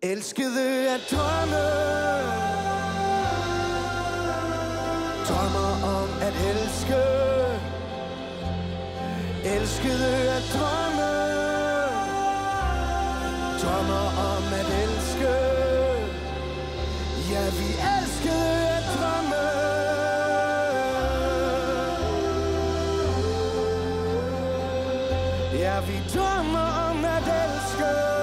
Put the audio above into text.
Elskede at drømme, drømmer om at elske. Elskede at drømme, drømmer om at elske. Ja, vi elskede at drømme. Ja, vi drømmer om at elske.